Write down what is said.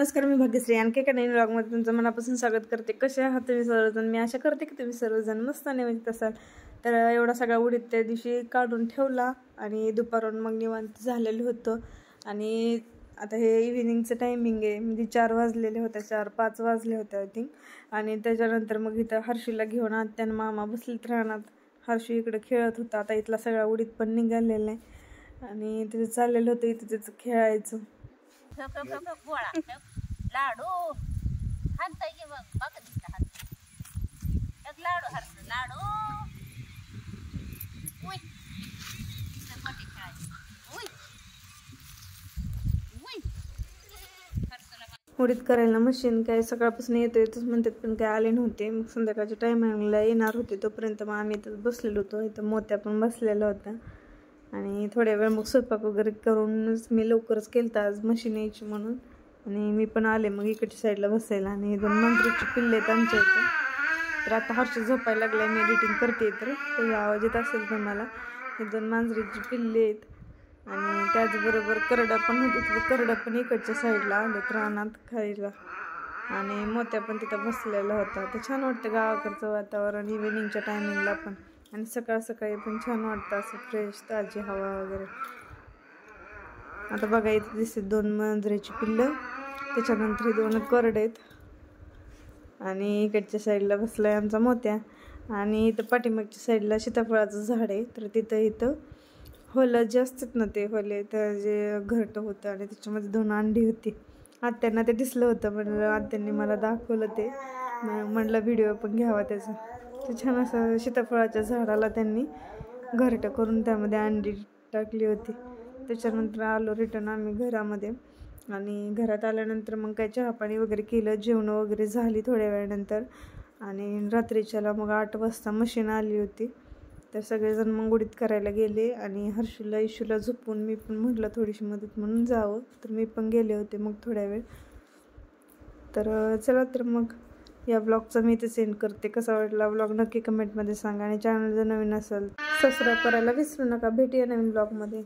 नमस्कार, मी भाग्यश्री. आणखी एका नवीन व्लॉगमध्ये तुमचं मनापासून स्वागत करते. कसे आहात तुम्ही सर्वजण? मी आशा करते की तुम्ही सर्वजण मस्त निवांत असाल. तर एवढा सगळा उडीद त्या दिवशी काढून ठेवला आणि दुपारून मग निवांत झालेलं होतं. आणि आता हे इव्हिनिंगचं टायमिंग आहे, म्हणजे 4 वाजलेले होते, 4-5 वाजले होते आय थिंक. आणि त्याच्यानंतर मग इथं हर्षीला घेऊन आत्यानं मामा बसलेत राहणार. हर्षी इकडे खेळत होता. आता इथला सगळा उडीद पण निघालेला आहे आणि तिथं चाललेलं होतं इथं त्याचं खेळायचं. गोळा लाडू हाणताय की बघ बघ दिसला हात एक लाडू हरस लाडू उई मोठी खेळायची उई उई उडीद करायला मशीन काय सकाळपासून येतच म्हणतात, पण काय आले नव्हते. मग संध्याकाळच्या टायमिंगला येणार होते, तोपर्यंत मग आम्ही इथं बसलेलो होतो. इथं मोत्या पण बसलेला होता आणि थोड्या वेळ मग स्वयंपाक वगैरे करूनच मी लवकरच केलं आज मशीन यायची म्हणून. आणि मी पण आले मग इकडच्या साईडला बसायला. आणि 2 मांजरीचे पिल्ले आहेत आमच्या इथं. तर आता हर्ष झोपायला लागलाय, मी एडिटिंग करते तर त्याचा आवाज येत असेल तुम्हाला. हे 2 मांजरीचे पिल्ले आहेत आणि त्याचबरोबर करडा पण होते. तिथं करडा पण इकडच्या साईडला आलेत रानात खायला. आणि मोत्या पण तिथं बसलेला होता. तर छान वाटतं गावाकडचं वातावरण इव्हिनिंगच्या टायमिंगला पण. आणि सकाळ सकाळी पण छान वाटतं असं फ्रेश ताजी हवा वगैरे. आता बघा इथे दिसते 2 मांजरीची पिल्लं, त्याच्यानंतर 2 करडे आहेत आणि इकडच्या साईडला बसलाय आमचा मोत्या. आणि इथं पाठीमागच्या साईडला सीताफळाचं झाड आहे. तर इथं होलं जे असतात ना, ते होले तर जे घरटं होतं आणि त्याच्यामध्ये 2 अंडी होती. आत्यांना ते दिसलं होतं, म्हणलं आत्यांनी मला दाखवलं ते, म्हणलं व्हिडिओ पण घ्यावा त्याचा. ते छान असं सीताफळाच्या झाडाला त्यांनी घरटं करून त्यामध्ये अंडी टाकली होती. त्याच्यानंतर आलो रिटर्न आम्ही घरामध्ये. आणि घरात आल्यानंतर मग काय चहा पाणी वगैरे केलं, जेवण वगैरे झाली थोड्या वेळानंतर. आणि रात्रीच्याला मग 8 वाजता मशीन आली होती. तर सगळेजण मग उडीद करायला गेले आणि हर्षूला इशूला झोपून मी पण म्हटलं थोडीशी मदत म्हणून जावं. तर मी पण गेले होते मग थोड्या वेळ. तर चला, तर मग या ब्लॉगचा मी इथे सेंड करते. कसा वाटला ब्लॉग नक्की कमेंटमध्ये सांगा. आणि चॅनल जर नवीन असेल सबस्क्राईब करायला विसरू नका. भेटूया नवीन ब्लॉगमध्ये.